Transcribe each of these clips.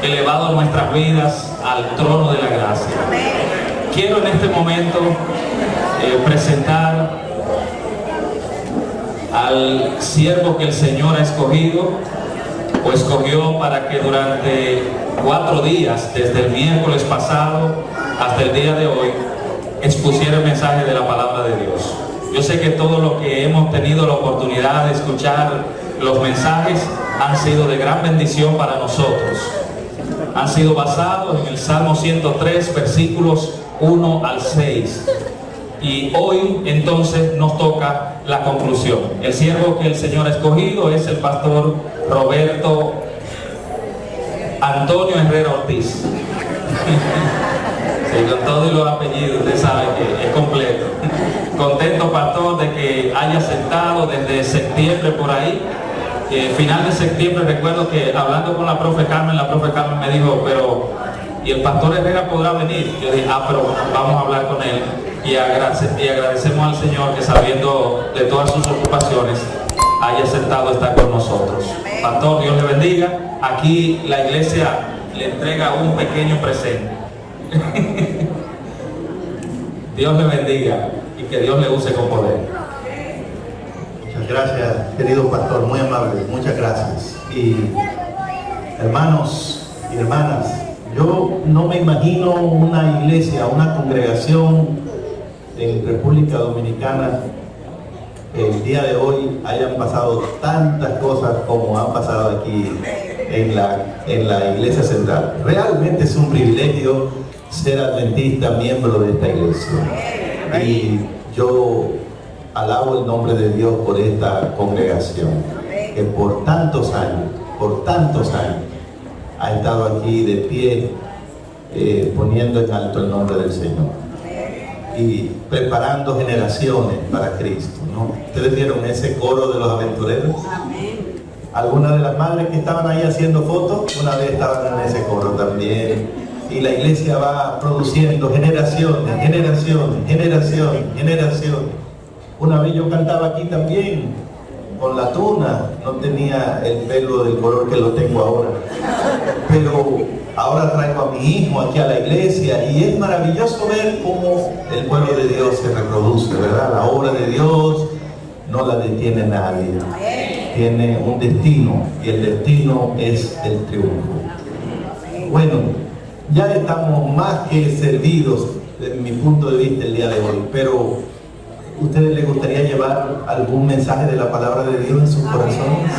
elevado nuestras vidas al trono de la gracia. Quiero en este momento presentar al siervo que el Señor ha escogido o escogió para que durante 4 días, desde el miércoles pasado hasta el día de hoy, expusiera el mensaje de la palabra de Dios. Yo sé que todo lo que hemos tenido la oportunidad de escuchar los mensajes han sido de gran bendición para nosotros. Han sido basados en el Salmo 103, versículos 1 al 6. Y hoy entonces nos toca la conclusión. El siervo que el Señor ha escogido es el pastor Roberto Antonio Herrera Ortiz. Sí, con todos los apellidos, usted sabe que es completo. Contento, pastor, de que haya aceptado desde septiembre por ahí. Final de septiembre, recuerdo que hablando con la profe Carmen me dijo, pero ¿y el pastor Herrera podrá venir? Yo dije, pero vamos a hablar con él. Y agradecemos al Señor que, sabiendo de todas sus ocupaciones, haya aceptado estar con nosotros. Pastor, Dios le bendiga. Aquí la iglesia le entrega un pequeño presente. Dios le bendiga y que Dios le use con poder. Muchas gracias, querido pastor, muy amable, muchas gracias. Y hermanos y hermanas, yo no me imagino una iglesia, una congregación en República Dominicana que el día de hoy hayan pasado tantas cosas como han pasado aquí en la iglesia central. Realmente es un privilegio ser adventista, miembro de esta iglesia. Y yo alabo el nombre de Dios por esta congregación que por tantos años ha estado aquí de pie, poniendo en alto el nombre del Señor y preparando generaciones para Cristo, ¿no? Ustedes vieron ese coro de los aventureros. Algunas de las madres que estaban ahí haciendo fotos una vez estaban en ese coro también. Y la iglesia va produciendo generaciones. Una vez yo cantaba aquí también con la tuna, no tenía el pelo del color que lo tengo ahora, pero ahora traigo a mi hijo aquí a la iglesia y es maravilloso ver cómo el pueblo de Dios se reproduce, ¿verdad? La obra de Dios no la detiene nadie, tiene un destino y el destino es el triunfo. Bueno, ya estamos más que servidos desde mi punto de vista el día de hoy, pero ¿ustedes les gustaría llevar algún mensaje de la palabra de Dios en sus corazones?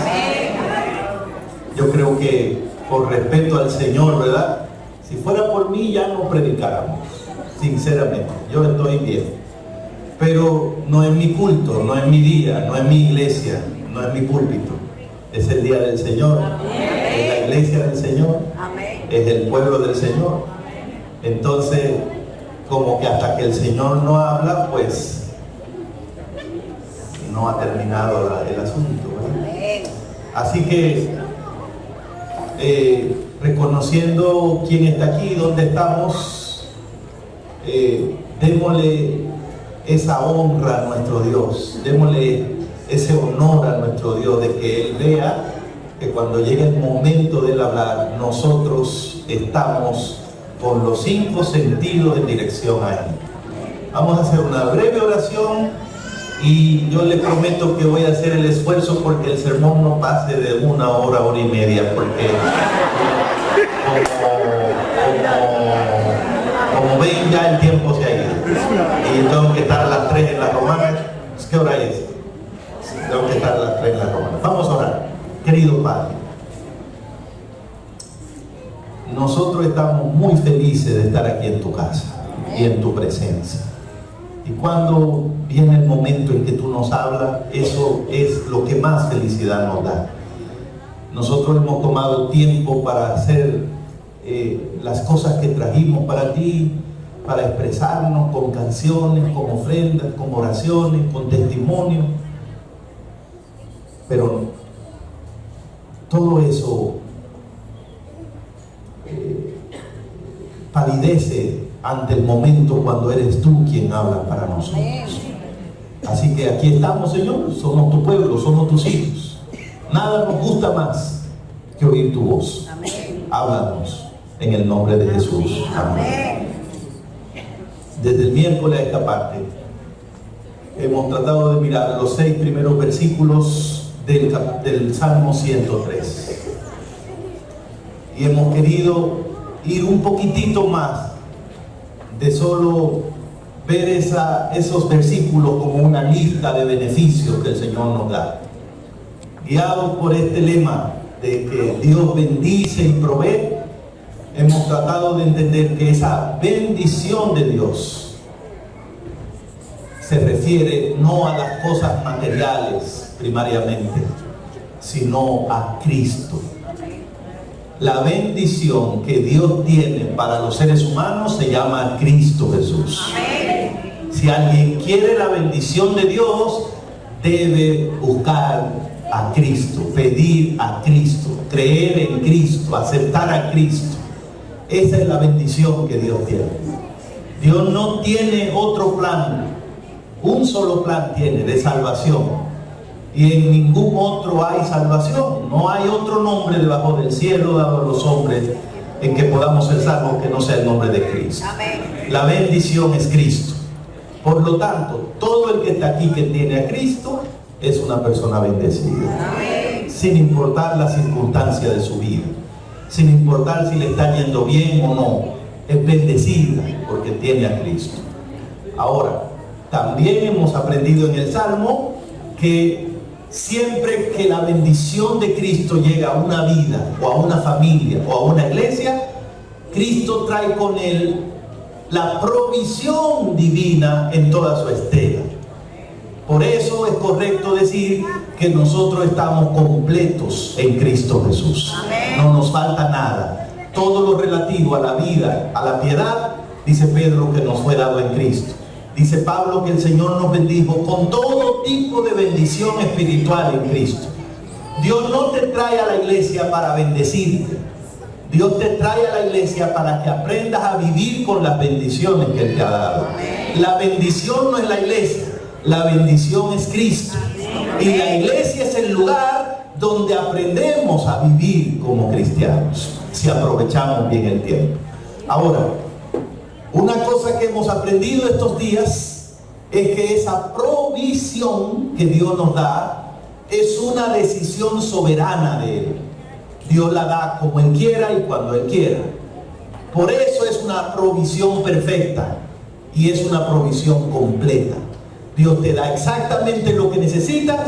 Yo creo que por respeto al Señor, ¿verdad? Si fuera por mí ya no predicáramos, sinceramente, yo estoy bien. Pero no es mi culto, no es mi día, no es mi iglesia, no es mi púlpito. Es el día del Señor, es la iglesia del Señor, es el pueblo del Señor. Entonces, como que hasta que el Señor no habla, pues no ha terminado el asunto, ¿verdad? Así que reconociendo quién está aquí, dónde estamos, démosle esa honra a nuestro Dios, démosle ese honor a nuestro Dios, de que Él vea que cuando llegue el momento de hablar, nosotros estamos con los 5 sentidos en dirección a Él. Vamos a hacer una breve oración y yo les prometo que voy a hacer el esfuerzo porque el sermón no pase de 1 hora, 1 hora y media, porque como ven ya el tiempo se ha ido y tengo que estar a las 3 en la romana. ¿Qué hora es? Tengo que estar a las 3 en la romana. Vamos a orar. Querido Padre, nosotros estamos muy felices de estar aquí en tu casa y en tu presencia. Y cuando viene el momento en que tú nos hablas, eso es lo que más felicidad nos da. Nosotros hemos tomado tiempo para hacer las cosas que trajimos para ti, para expresarnos con canciones, con ofrendas, con oraciones, con testimonio. Pero todo eso palidece ante el momento cuando eres tú quien habla para nosotros. Así que aquí estamos, Señor, somos tu pueblo, somos tus hijos. Nada nos gusta más que oír tu voz. Háblanos en el nombre de Jesús. Amén. Desde el miércoles a esta parte hemos tratado de mirar los 6 primeros versículos del Salmo 103 y hemos querido ir un poquitito más de solo ver esos versículos como una lista de beneficios que el Señor nos da. Guiados por este lema de que Dios bendice y provee, hemos tratado de entender que esa bendición de Dios se refiere no a las cosas materiales primariamente, sino a Cristo. La bendición que Dios tiene para los seres humanos se llama Cristo Jesús. Si alguien quiere la bendición de Dios, debe buscar a Cristo, pedir a Cristo, creer en Cristo, aceptar a Cristo. Esa es la bendición que Dios tiene. Dios no tiene otro plan, un solo plan tiene de salvación. Y en ningún otro hay salvación. No hay otro nombre debajo del cielo dado a los hombres en que podamos ser salvos que no sea el nombre de Cristo. La bendición es Cristo. Por lo tanto, todo el que está aquí que tiene a Cristo es una persona bendecida. Sin importar la circunstancia de su vida, sin importar si le está yendo bien o no, es bendecida porque tiene a Cristo. Ahora, también hemos aprendido en el Salmo que siempre que la bendición de Cristo llega a una vida o a una familia o a una iglesia, Cristo trae con él la provisión divina en toda su estela. Por eso es correcto decir que nosotros estamos completos en Cristo Jesús. No nos falta nada. Todo lo relativo a la vida, a la piedad, dice Pedro que nos fue dado en Cristo. Dice Pablo que el Señor nos bendijo con todo tipo de bendición espiritual en Cristo. Dios no te trae a la iglesia para bendecirte. Dios te trae a la iglesia para que aprendas a vivir con las bendiciones que Él te ha dado. La bendición no es la iglesia, la bendición es Cristo. Y la iglesia es el lugar donde aprendemos a vivir como cristianos, si aprovechamos bien el tiempo. Ahora, una cosa que hemos aprendido estos días es que esa provisión que Dios nos da es una decisión soberana de Él. Dios la da como Él quiera y cuando Él quiera. Por eso es una provisión perfecta y es una provisión completa. Dios te da exactamente lo que necesitas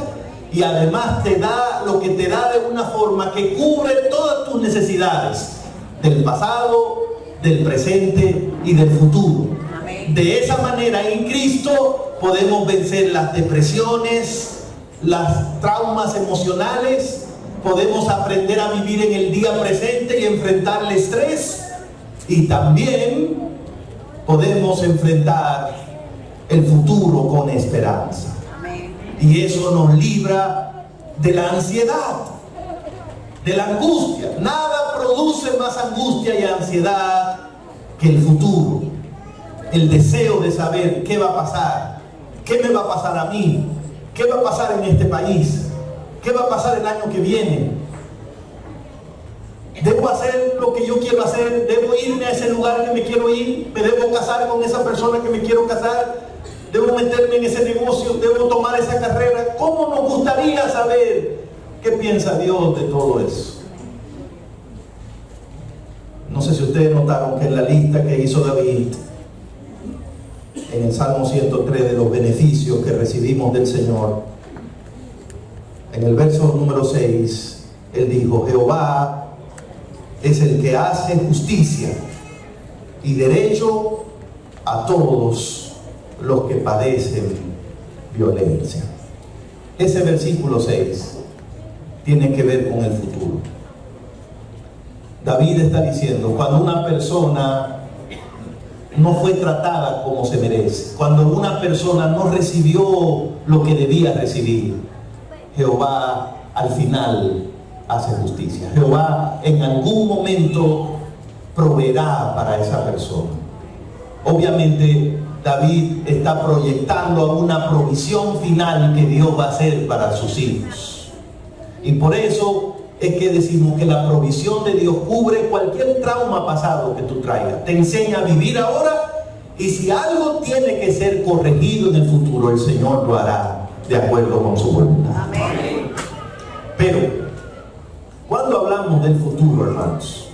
y además te da lo que te da de una forma que cubre todas tus necesidades del pasado, del presente y del futuro. De esa manera en Cristo podemos vencer las depresiones, las traumas emocionales, podemos aprender a vivir en el día presente y enfrentar el estrés, y también podemos enfrentar el futuro con esperanza. Y eso nos libra de la ansiedad, de la angustia. Nada produce más angustia y ansiedad que el futuro, el deseo de saber qué va a pasar, qué me va a pasar a mí, qué va a pasar en este país, qué va a pasar el año que viene. ¿Debo hacer lo que yo quiero hacer? ¿Debo irme a ese lugar que me quiero ir? ¿Me debo casar con esa persona que me quiero casar? ¿Debo meterme en ese negocio? ¿Debo tomar esa carrera? ¿Cómo nos gustaría saber qué piensa Dios de todo eso? No sé si ustedes notaron que en la lista que hizo David en el Salmo 103 de los beneficios que recibimos del Señor, en el verso número 6, él dijo: Jehová es el que hace justicia y derecho a todos los que padecen violencia. Ese versículo 6 tiene que ver con el futuro. David está diciendo, cuando una persona no fue tratada como se merece, cuando una persona no recibió lo que debía recibir, Jehová al final hace justicia. Jehová en algún momento proveerá para esa persona. Obviamente David está proyectando a una provisión final que Dios va a hacer para sus hijos. Y por eso es que decimos que la provisión de Dios cubre cualquier trauma pasado que tú traigas. Te enseña a vivir ahora, y si algo tiene que ser corregido en el futuro, el Señor lo hará de acuerdo con su voluntad. Amén. Pero, cuando hablamos del futuro, hermanos,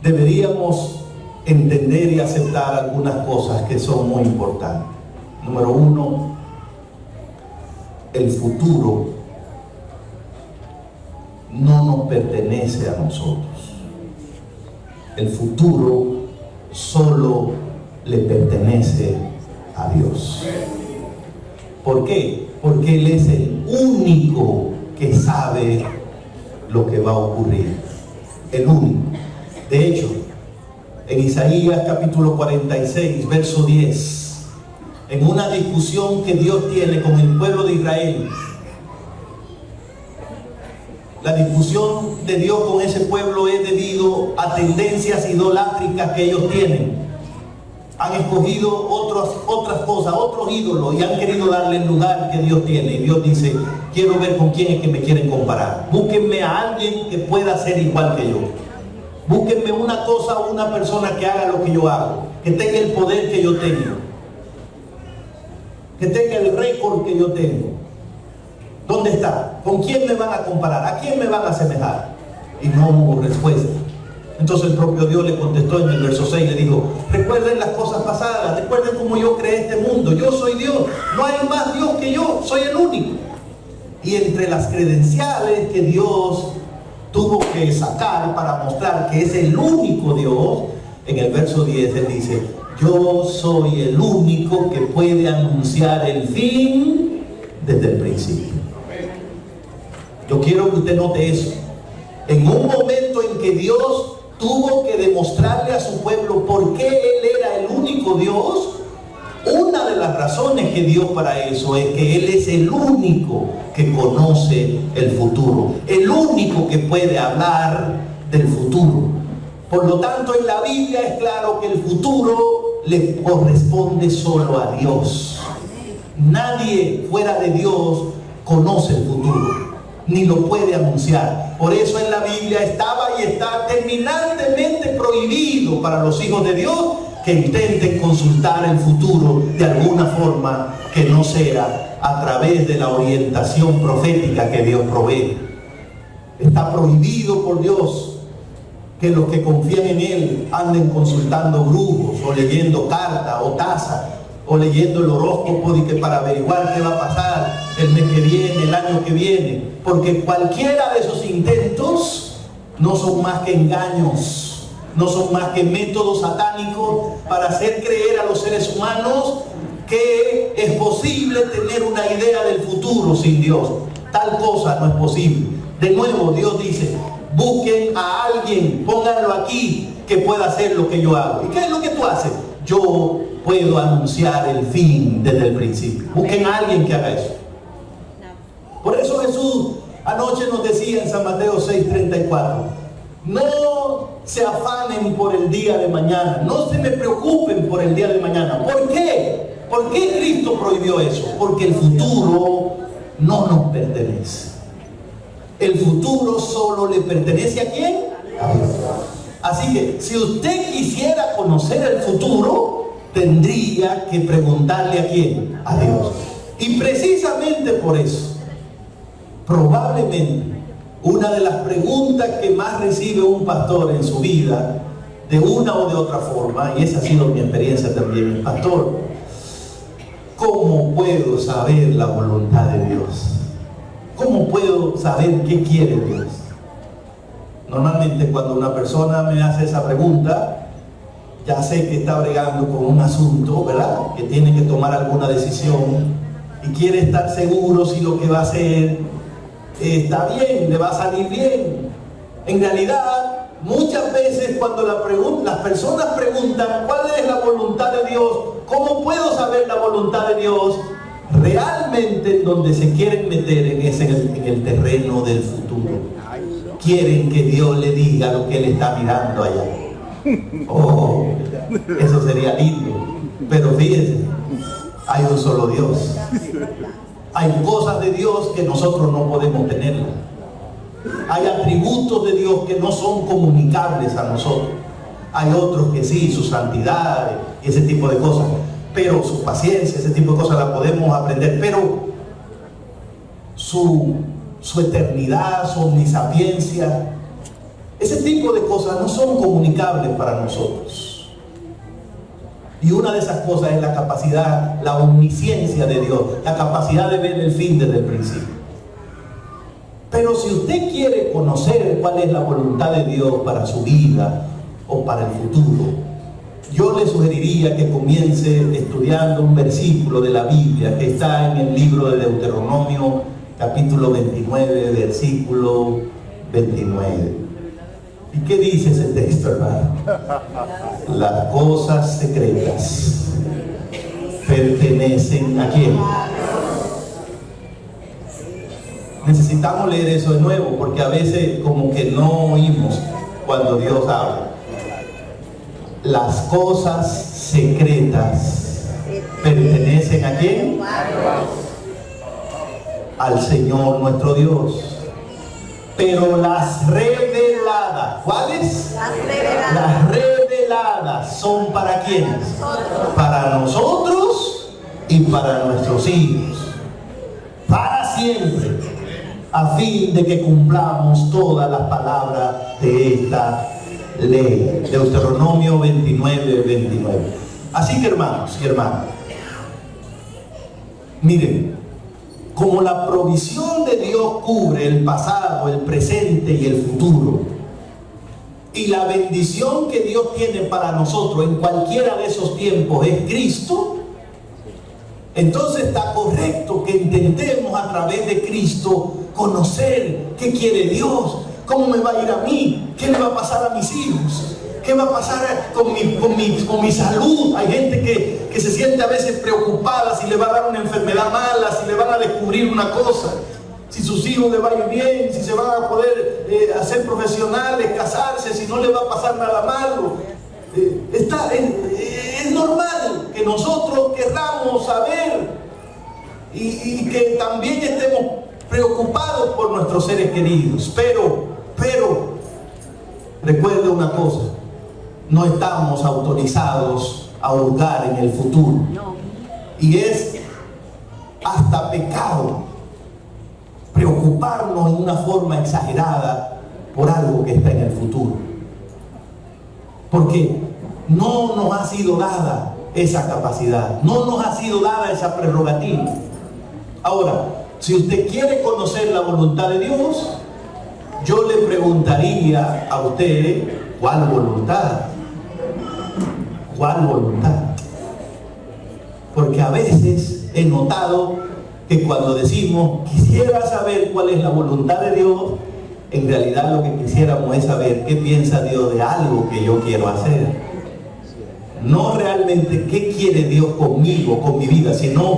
deberíamos entender y aceptar algunas cosas que son muy importantes. Número uno, el futuro no nos pertenece a nosotros. El futuro solo le pertenece a Dios. ¿Por qué? Porque Él es el único que sabe lo que va a ocurrir. El único. De hecho, en Isaías capítulo 46, verso 10, en una discusión que Dios tiene con el pueblo de Israel, la discusión de Dios con ese pueblo es debido a tendencias idolátricas que ellos tienen. Han escogido otras cosas, otros ídolos, y han querido darle el lugar que Dios tiene. Y Dios dice: quiero ver con quién es que me quieren comparar. Búsquenme a alguien que pueda ser igual que yo. Búsquenme una cosa o una persona que haga lo que yo hago, que tenga el poder que yo tengo, que tenga el récord que yo tengo. ¿Dónde está? ¿Con quién me van a comparar? ¿A quién me van a asemejar? Y no hubo respuesta. Entonces el propio Dios le contestó en el verso 6, le dijo: recuerden las cosas pasadas, recuerden cómo yo creé este mundo. Yo soy Dios, no hay más Dios que yo, soy el único. Y entre las credenciales que Dios tuvo que sacar para mostrar que es el único Dios, en el verso 10 Él dice: yo soy el único que puede anunciar el fin desde el principio. Yo quiero que usted note eso. En un momento en que Dios tuvo que demostrarle a su pueblo por qué Él era el único Dios, una de las razones que dio para eso es que Él es el único que conoce el futuro, el único que puede hablar del futuro. Por lo tanto, en la Biblia es claro que el futuro le corresponde solo a Dios. Nadie fuera de Dios conoce el futuro, ni lo puede anunciar. Por eso en la Biblia estaba y está terminantemente prohibido para los hijos de Dios que intenten consultar el futuro de alguna forma que no sea a través de la orientación profética que Dios provee. Está prohibido por Dios que los que confían en Él anden consultando brujos, o leyendo cartas o tazas, o leyendo el horóscopo para averiguar qué va a pasar el mes que viene, el año que viene, porque cualquiera de esos intentos no son más que engaños, no son más que métodos satánicos para hacer creer a los seres humanos que es posible tener una idea del futuro sin Dios. Tal cosa no es posible. De nuevo Dios dice: busquen a alguien, pónganlo aquí, que pueda hacer lo que yo hago. ¿Y qué es lo que tú haces? Yo puedo anunciar el fin desde el principio. Busquen a alguien que haga eso. Por eso Jesús anoche nos decía en San Mateo 6:34: no se afanen por el día de mañana, no se me preocupen por el día de mañana. ¿Por qué? ¿Por qué Cristo prohibió eso? Porque el futuro no nos pertenece. El futuro solo le pertenece ¿a quién? A Dios. Así que si usted quisiera conocer el futuro, tendría que preguntarle ¿a quién? A Dios. Y precisamente por eso, probablemente una de las preguntas que más recibe un pastor en su vida, de una o de otra forma, y esa ha sido mi experiencia también, pastor: ¿cómo puedo saber la voluntad de Dios? ¿Cómo puedo saber qué quiere Dios? Normalmente cuando una persona me hace esa pregunta, ya sé que está bregando con un asunto, ¿verdad? Que tiene que tomar alguna decisión y quiere estar seguro si lo que va a hacer está bien, le va a salir bien. En realidad, muchas veces cuando las personas preguntan ¿cuál es la voluntad de Dios? ¿Cómo puedo saber la voluntad de Dios? Realmente donde se quieren meter es en el terreno del futuro. Quieren que Dios le diga lo que Él está mirando allá. Oh, eso sería lindo. Pero fíjense, hay un solo Dios. Hay cosas de Dios que nosotros no podemos tener. Hay atributos de Dios que no son comunicables a nosotros. Hay otros que sí, su santidad y ese tipo de cosas. Pero su paciencia, ese tipo de cosas la podemos aprender. Pero su eternidad, su omnisapiencia, ese tipo de cosas no son comunicables para nosotros. Y una de esas cosas es la capacidad, la omnisciencia de Dios, la capacidad de ver el fin desde el principio. Pero si usted quiere conocer cuál es la voluntad de Dios para su vida o para el futuro, yo le sugeriría que comience estudiando un versículo de la Biblia que está en el libro de Deuteronomio, capítulo 29, versículo 29. ¿Y qué dice ese texto, hermano? Las cosas secretas pertenecen ¿a quién? Necesitamos leer eso de nuevo, porque a veces como que no oímos cuando Dios habla. Las cosas secretas pertenecen ¿a quién? Al Señor nuestro Dios. Pero las reveladas, ¿cuáles? Las reveladas son ¿para quiénes? Para nosotros y para nuestros hijos, para siempre, a fin de que cumplamos todas las palabras de esta ley. Deuteronomio 29, 29. Así que hermanos y hermanas, miren, como la provisión de Dios cubre el pasado, el presente y el futuro, y la bendición que Dios tiene para nosotros en cualquiera de esos tiempos es Cristo, entonces está correcto que intentemos a través de Cristo conocer qué quiere Dios, cómo me va a ir a mí, qué le va a pasar a mis hijos, qué va a pasar con mi salud. Hay gente que se siente a veces preocupada si le va a dar una enfermedad mala, si le van a descubrir una cosa, si sus hijos le va a ir bien, si se van a poder hacer profesionales, casarse, si no le va a pasar nada malo. Es normal que nosotros querramos saber y que también estemos preocupados por nuestros seres queridos, pero recuerde una cosa: no estamos autorizados a hurgar en el futuro. Y es hasta pecado preocuparnos en una forma exagerada por algo que está en el futuro, porque no nos ha sido dada esa capacidad, no nos ha sido dada esa prerrogativa. Ahora, si usted quiere conocer la voluntad de Dios, yo le preguntaría a usted: ¿cuál voluntad? ¿Cuál voluntad? Porque a veces he notado que cuando decimos quisiera saber cuál es la voluntad de Dios, en realidad lo que quisiéramos es saber qué piensa Dios de algo que yo quiero hacer. No realmente qué quiere Dios conmigo, con mi vida, sino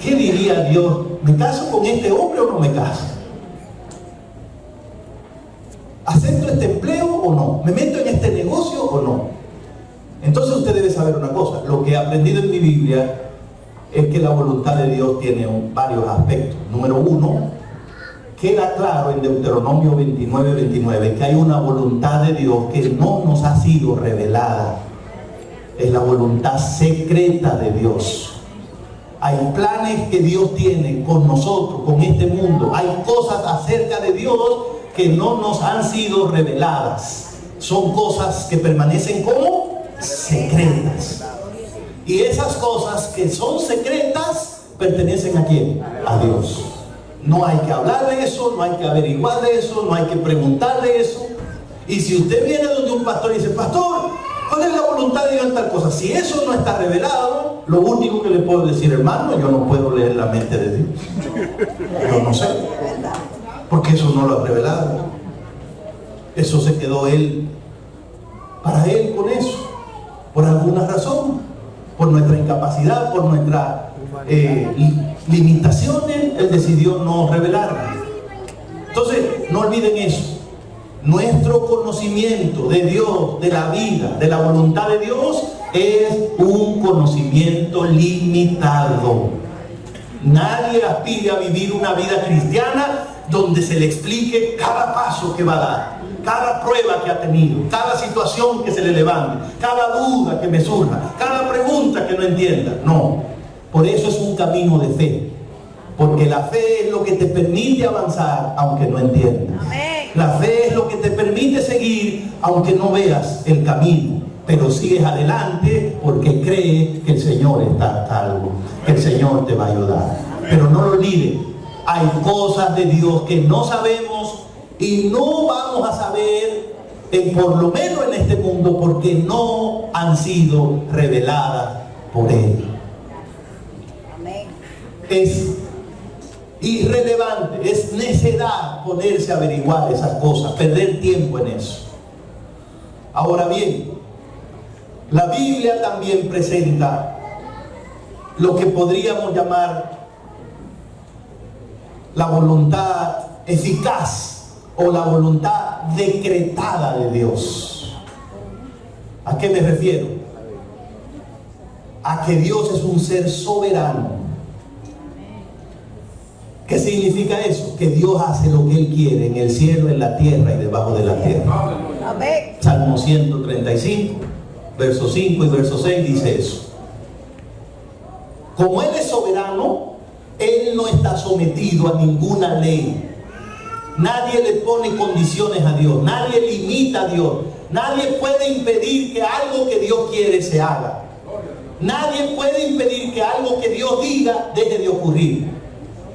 qué diría Dios: ¿me caso con este hombre o no me caso? ¿Acepto este empleo o no? ¿Me meto en este negocio o no? Entonces usted debe saber una cosa: lo que he aprendido en mi Biblia es que la voluntad de Dios tiene varios aspectos. Número uno, queda claro en Deuteronomio 29, 29 que hay una voluntad de Dios que no nos ha sido revelada. Es la voluntad secreta de Dios. Hay planes que Dios tiene con nosotros, con este mundo. Hay cosas acerca de Dios que no nos han sido reveladas. Son cosas que permanecen como secretas. Y esas cosas que son secretas pertenecen ¿a quién? A Dios. No hay que hablar de eso, no hay que averiguar de eso, no hay que preguntar de eso. Y si usted viene donde un pastor y dice: pastor, ¿cuál es la voluntad de Dios en tal cosa? Si eso no está revelado, lo único que le puedo decir: hermano, yo no puedo leer la mente de Dios. Yo no sé, porque eso no lo ha revelado. Eso se quedó él, para él, con eso, por alguna razón, por nuestra incapacidad, por nuestras limitaciones. Él decidió no revelarla. Entonces, no olviden eso. Nuestro conocimiento de Dios, de la vida, de la voluntad de Dios, es un conocimiento limitado. Nadie aspira a vivir una vida cristiana donde se le explique cada paso que va a dar, cada prueba que ha tenido, cada situación que se le levante, cada duda que me surja, cada pregunta que no entienda. No, por eso es un camino de fe, porque la fe es lo que te permite avanzar aunque no entiendas. La fe es lo que te permite seguir aunque no veas el camino, pero sigues adelante porque crees que el Señor está a cargo, que el Señor te va a ayudar. Pero no lo olvides, hay cosas de Dios que no sabemos y no vamos a saber, por lo menos en este mundo, porque no han sido reveladas por Él. Es irrelevante, es necedad ponerse a averiguar esas cosas, perder tiempo en eso. Ahora bien, la Biblia también presenta lo que podríamos llamar la voluntad eficaz o la voluntad decretada de Dios. ¿A qué me refiero? A que Dios es un ser soberano. ¿Qué significa eso? Que Dios hace lo que Él quiere en el cielo, en la tierra y debajo de la tierra. Salmo 135, verso 5 y verso 6 dice eso. Como Él es soberano, Él no está sometido a ninguna ley. Nadie le pone condiciones a Dios, nadie limita a Dios, nadie puede impedir que algo que Dios quiere se haga. Nadie puede impedir que algo que Dios diga deje de ocurrir.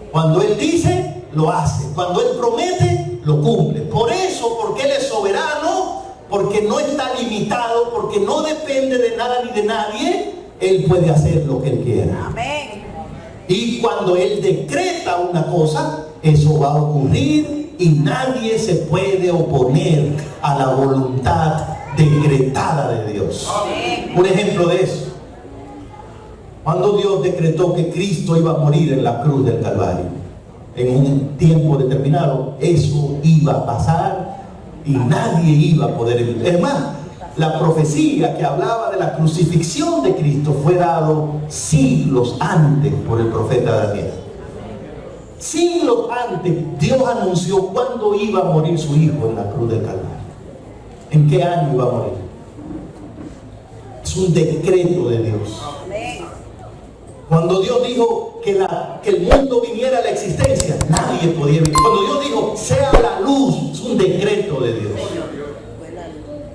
Cuando Él dice, lo hace. Cuando Él promete, lo cumple. Por eso, porque Él es soberano, porque no está limitado, porque no depende de nada ni de nadie, Él puede hacer lo que Él quiera. Amén. Y cuando Él decreta una cosa, eso va a ocurrir y nadie se puede oponer a la voluntad decretada de Dios. Un ejemplo de eso: cuando Dios decretó que Cristo iba a morir en la cruz del Calvario, en un tiempo determinado, eso iba a pasar y nadie iba a poder evitar. Es más, la profecía que hablaba de la crucifixión de Cristo fue dado siglos antes por el profeta Daniel. Siglos antes Dios anunció cuándo iba a morir su hijo en la cruz del Calvario, en qué año iba a morir. Es un decreto de Dios. Cuando Dios dijo que el mundo viniera a la existencia, nadie podía vivir. Cuando Dios dijo sea la luz, es un decreto de Dios.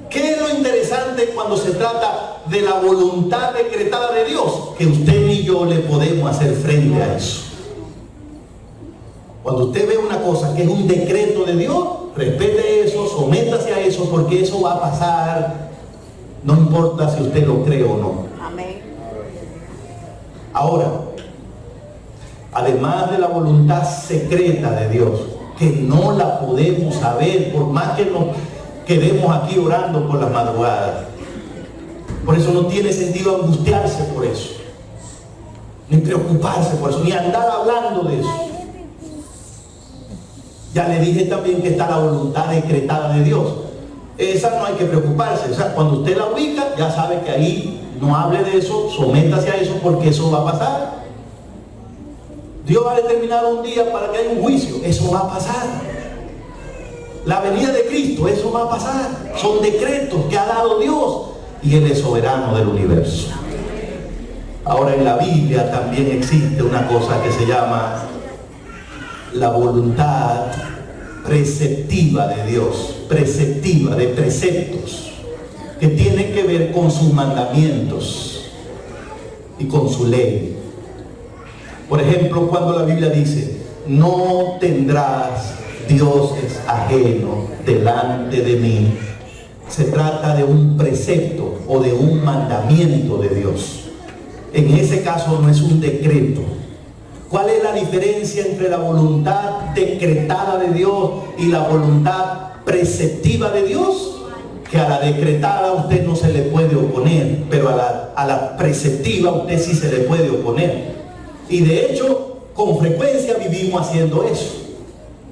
¿Qué es lo interesante cuando se trata de la voluntad decretada de Dios? Que usted y yo le podemos hacer frente a eso. Cuando usted ve una cosa que es un decreto de Dios, respete eso, sométase a eso, porque eso va a pasar, no importa si usted lo cree o no. Amén. Ahora, además de la voluntad secreta de Dios, que no la podemos saber por más que nos quedemos aquí orando por las madrugadas. Por eso no tiene sentido angustiarse por eso, ni preocuparse por eso, ni andar hablando de eso. Ya le dije también que está la voluntad decretada de Dios. Esa no hay que preocuparse. O sea, cuando usted la ubica, ya sabe que ahí no hable de eso, sométase a eso, porque eso va a pasar. Dios va a determinar un día para que haya un juicio, eso va a pasar. La venida de Cristo, eso va a pasar. Son decretos que ha dado Dios y Él es soberano del universo. Ahora, en la Biblia también existe una cosa que se llama la voluntad preceptiva de Dios, preceptiva, de preceptos, que tienen que ver con sus mandamientos y con su ley. Por ejemplo, cuando la Biblia dice, no tendrás dioses ajenos delante de mí, se trata de un precepto o de un mandamiento de Dios. En ese caso no es un decreto. ¿Cuál es la diferencia entre la voluntad decretada de Dios y la voluntad preceptiva de Dios? Que a la decretada a usted no se le puede oponer, pero a la preceptiva a usted sí se le puede oponer. Y de hecho, con frecuencia vivimos haciendo eso.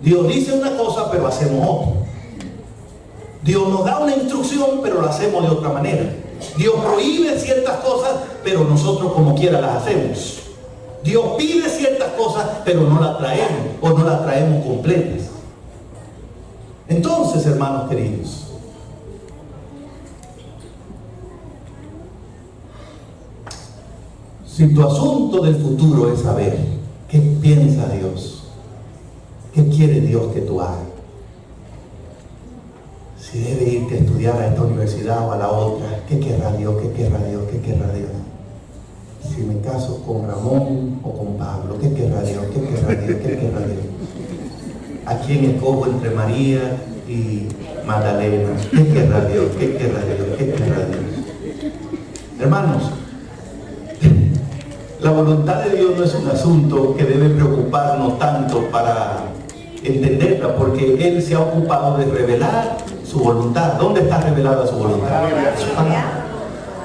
Dios dice una cosa, pero hacemos otra. Dios nos da una instrucción, pero lo hacemos de otra manera. Dios prohíbe ciertas cosas, pero nosotros como quiera las hacemos. Dios pide ciertas cosas, pero no las traemos o no las traemos completas. Entonces, hermanos queridos, si tu asunto del futuro es saber qué piensa Dios, qué quiere Dios que tú hagas, si debe irte a estudiar a esta universidad o a la otra, ¿qué querrá Dios? ¿Qué querrá Dios? ¿Qué querrá Dios? Si me caso con Ramón o con Pablo, ¿qué querrá Dios? ¿Qué querrá Dios? ¿Qué querrá Dios? ¿A quién escojo entre María y Magdalena? ¿Qué querrá Dios? ¿Qué querrá Dios? ¿Qué querrá Dios? Hermanos, la voluntad de Dios no es un asunto que debe preocuparnos tanto para entenderla, porque Él se ha ocupado de revelar su voluntad. ¿Dónde está revelada su voluntad? En su palabra.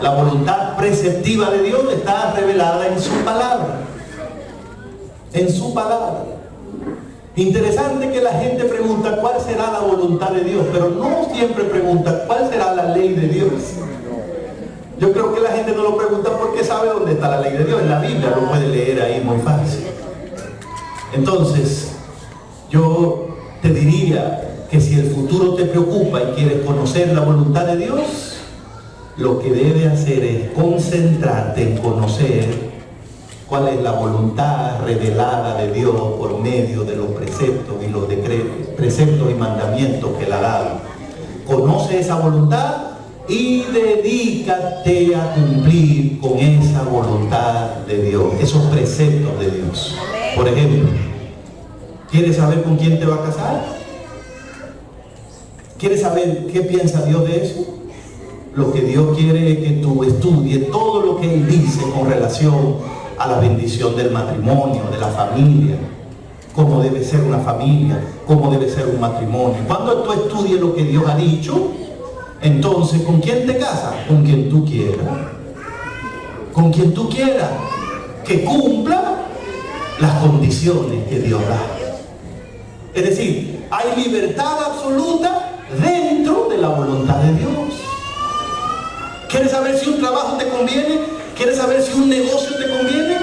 La voluntad preceptiva de Dios está revelada en su palabra. En su palabra. Interesante que la gente pregunta cuál será la voluntad de Dios, pero no siempre pregunta cuál será la ley de Dios. Yo creo que la gente no lo pregunta porque sabe dónde está la ley de Dios. En la Biblia lo puede leer ahí muy fácil. Entonces, yo te diría que si el futuro te preocupa y quieres conocer la voluntad de Dios, lo que debes hacer es concentrarte en conocer cuál es la voluntad revelada de Dios por medio de los preceptos y los decretos, preceptos y mandamientos que Él ha dado. Conoce esa voluntad y dedícate a cumplir con esa voluntad de Dios, esos preceptos de Dios. Por ejemplo, ¿quieres saber con quién te va a casar? ¿Quieres saber qué piensa Dios de eso? Lo que Dios quiere es que tú estudies todo lo que Él dice con relación a la bendición del matrimonio, de la familia, cómo debe ser una familia, cómo debe ser un matrimonio. Cuando tú estudies lo que Dios ha dicho, entonces, ¿con quién te casas? Con quien tú quieras. Con quien tú quieras, que cumpla las condiciones que Dios da. Es decir, hay libertad absoluta dentro de la voluntad de Dios. ¿Quieres saber si un trabajo te conviene? ¿Quieres saber si un negocio te conviene?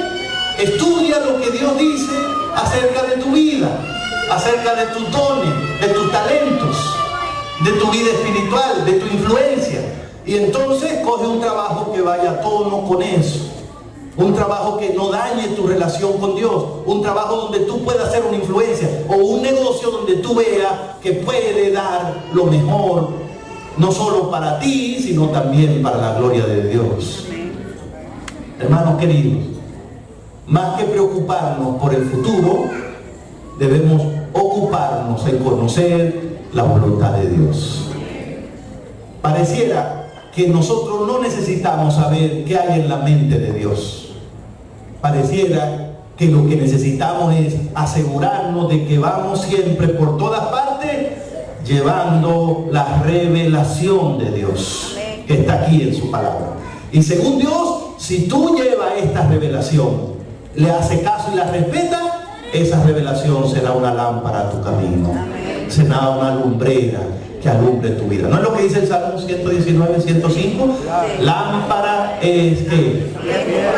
Estudia lo que Dios dice acerca de tu vida, acerca de tus dones, de tus talentos, de tu vida espiritual, de tu influencia. Y entonces coge un trabajo que vaya a tono con eso. Un trabajo que no dañe tu relación con Dios. Un trabajo donde tú puedas hacer una influencia. O un negocio donde tú veas que puede dar lo mejor, no solo para ti, sino también para la gloria de Dios. Hermanos queridos, más que preocuparnos por el futuro, debemos ocuparnos en conocer la voluntad de Dios. Pareciera que nosotros no necesitamos saber qué hay en la mente de Dios. Pareciera que lo que necesitamos es asegurarnos de que vamos siempre por todas partes llevando la revelación de Dios que está aquí en su palabra. Y según Dios, si tú llevas esta revelación, le haces caso y la respetas, esa revelación será una lámpara a tu camino. Será una lumbrera que alumbre tu vida. ¿No es lo que dice el Salmo 119, 105? Lámpara es que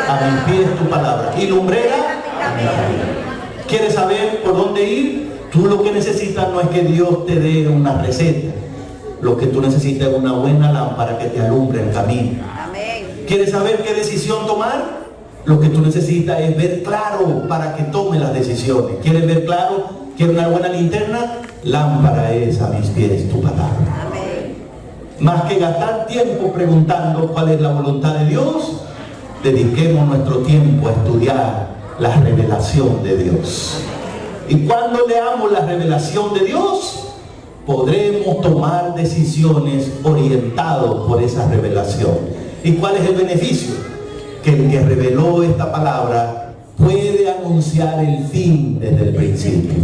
a mis pies tu palabra y lumbrera a mi camino. ¿Quieres saber por dónde ir? Tú lo que necesitas no es que Dios te dé una receta. Lo que tú necesitas es una buena lámpara que te alumbre el camino. ¿Quieres saber qué decisión tomar? Lo que tú necesitas es ver claro para que tome las decisiones. ¿Quieres ver claro? ¿Quieres una buena linterna? Lámpara es a mis pies tu palabra. Más que gastar tiempo preguntando cuál es la voluntad de Dios, dediquemos nuestro tiempo a estudiar la revelación de Dios. Y cuando leamos la revelación de Dios, podremos tomar decisiones orientados por esa revelación. ¿Y cuál es el beneficio? Que el que reveló esta palabra puede anunciar el fin desde el principio.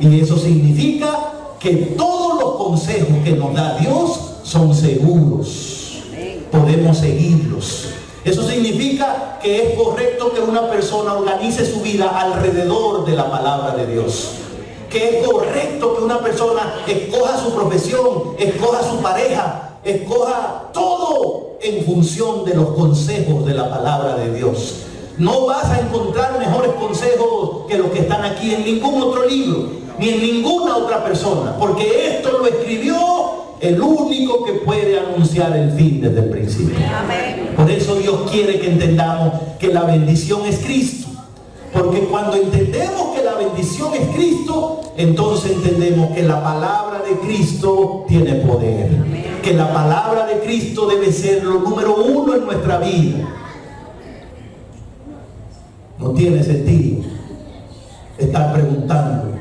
Y eso significa que todos los consejos que nos da Dios son seguros. Podemos seguirlos. Eso significa que es correcto que una persona organice su vida alrededor de la palabra de Dios. Que es correcto que una persona escoja su profesión, escoja su pareja, escoja todo en función de los consejos de la palabra de Dios. No vas a encontrar mejores consejos que los que están aquí en ningún otro libro, ni en ninguna otra persona, porque esto lo escribió el único que puede anunciar el fin desde el principio. Por eso Dios quiere que entendamos que la bendición es Cristo. Porque cuando entendemos que la bendición es Cristo, entonces entendemos que la palabra de Cristo tiene poder. Que la palabra de Cristo debe ser lo número uno en nuestra vida. No tiene sentido estar preguntando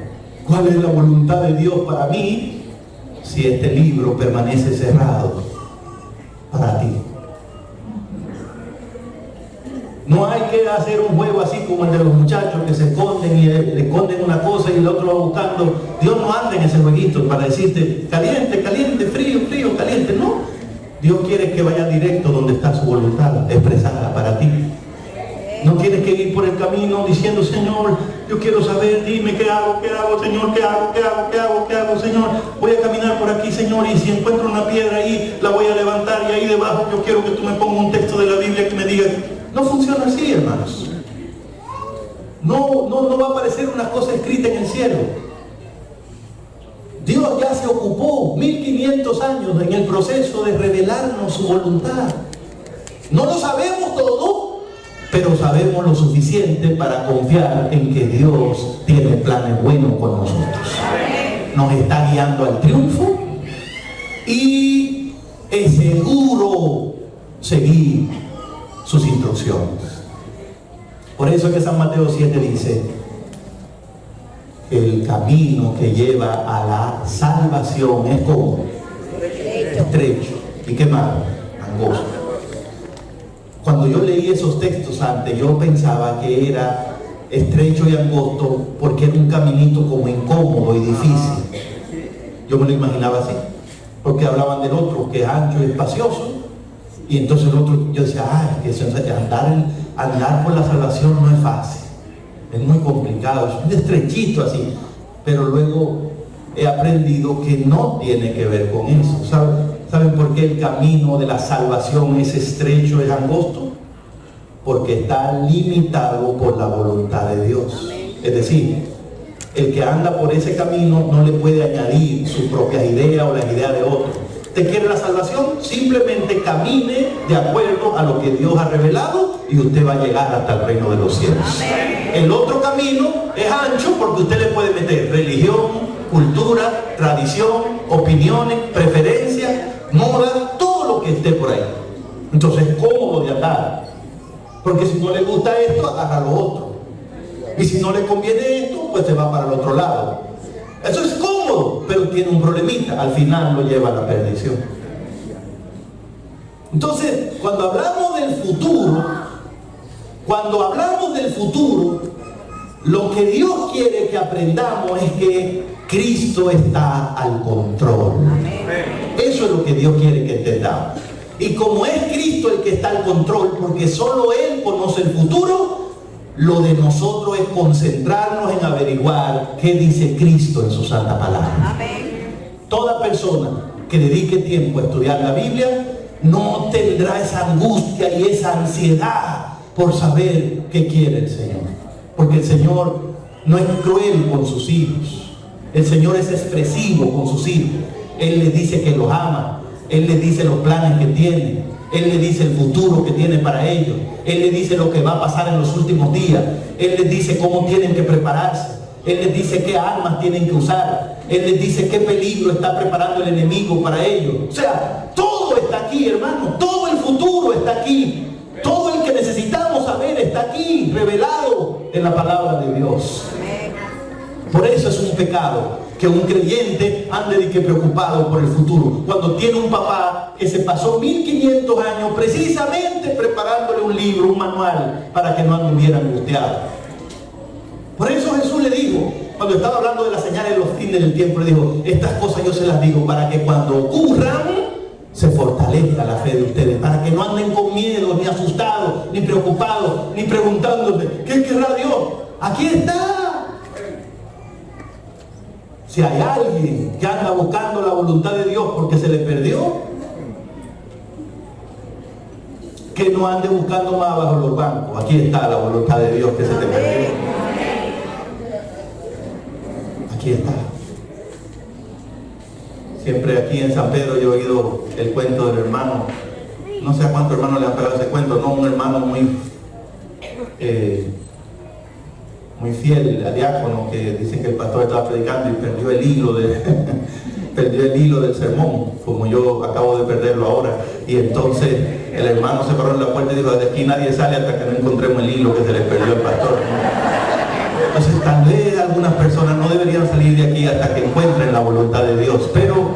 cuál es la voluntad de Dios para mí si este libro permanece cerrado para ti. No hay que hacer un juego así como el de los muchachos que se esconden y le esconden una cosa y el otro va buscando. Dios no anda en ese jueguito para decirte caliente, caliente, frío, frío, caliente. No. Dios quiere que vaya directo donde está su voluntad expresada para ti. No tienes que ir por el camino diciendo, Señor, yo quiero saber, dime qué hago, Señor, qué hago, Señor. Voy a caminar por aquí, Señor, y si encuentro una piedra ahí, la voy a levantar y ahí debajo yo quiero que tú me pongas un texto de la Biblia que me diga. No funciona así, hermanos. No va a aparecer una cosa escrita en el cielo. Dios ya se ocupó 1500 años en el proceso de revelarnos su voluntad. No lo sabemos todo, pero sabemos lo suficiente para confiar en que Dios tiene planes buenos con nosotros. Nos está guiando al triunfo y es seguro seguir sus instrucciones. Por eso es que San Mateo 7 dice que el camino que lleva a la salvación es como estrecho. ¿Y qué más? Angosto. Cuando yo leí esos textos antes, yo pensaba que era estrecho y angosto porque era un caminito como incómodo y difícil. Yo me lo imaginaba así, porque hablaban del otro que es ancho y espacioso. Y entonces el otro, yo decía, que andar por la salvación no es fácil, es muy complicado, es un estrechito así. Pero luego he aprendido que no tiene que ver con eso. ¿Saben por qué el camino de la salvación es estrecho, es angosto? Porque está limitado por la voluntad de Dios. Es decir, el que anda por ese camino no le puede añadir sus propias ideas o las ideas de otro. ¿Usted quiere la salvación? Simplemente camine de acuerdo a lo que Dios ha revelado y usted va a llegar hasta el reino de los cielos. El otro camino es ancho porque usted le puede meter religión, cultura, tradición, opiniones, preferencias, moda, todo lo que esté por ahí. Entonces es cómodo de andar. Porque si no le gusta esto, agarra lo otro. Y si no le conviene esto, pues se va para el otro lado. Eso es cómodo, pero tiene un problemita. Al final lo lleva a la perdición. Entonces, cuando hablamos del futuro, lo que Dios quiere que aprendamos es que Cristo está al control. Eso es lo que Dios quiere que entendamos. Y como es Cristo el que está al control, porque solo Él conoce el futuro, lo de nosotros es concentrarnos en averiguar qué dice Cristo en su santa palabra. Toda persona que dedique tiempo a estudiar la Biblia no tendrá esa angustia y esa ansiedad por saber qué quiere el Señor. Porque el Señor no es cruel con sus hijos. El Señor es expresivo con sus hijos. Él les dice que los ama. Él les dice los planes que tiene. Él les dice el futuro que tiene para ellos. Él les dice lo que va a pasar en los últimos días. Él les dice cómo tienen que prepararse. Él les dice qué armas tienen que usar. Él les dice qué peligro está preparando el enemigo para ellos. O sea, todo está aquí, hermano. Todo el futuro está aquí. Todo el que necesitamos saber está aquí, revelado en la palabra de Dios. Por eso es un pecado que un creyente ande de que preocupado por el futuro, cuando tiene un papá que se pasó 1500 años precisamente preparándole un libro, un manual, para que no anduviera angustiado. Por eso Jesús le dijo, cuando estaba hablando de las señales de los fines del tiempo, le dijo, estas cosas yo se las digo para que cuando ocurran se fortalezca la fe de ustedes, para que no anden con miedo, ni asustados, ni preocupados, ni preguntándose, ¿qué querrá Dios? Aquí está. Si hay alguien que anda buscando la voluntad de Dios porque se le perdió, Que no ande buscando más bajo los bancos. Aquí está la voluntad de Dios que se te perdió. Aquí está. Siempre aquí en San Pedro yo he oído el cuento del hermano. No sé a cuántos hermanos le han pegado ese cuento. No, un hermano muy fiel al diácono, que dicen que el pastor estaba predicando y perdió el hilo del sermón, como yo acabo de perderlo ahora. Y entonces el hermano se paró en la puerta y dijo: de aquí nadie sale hasta que no encontremos el hilo que se le perdió al pastor. Entonces tal vez algunas personas no deberían salir de aquí hasta que encuentren la voluntad de Dios, pero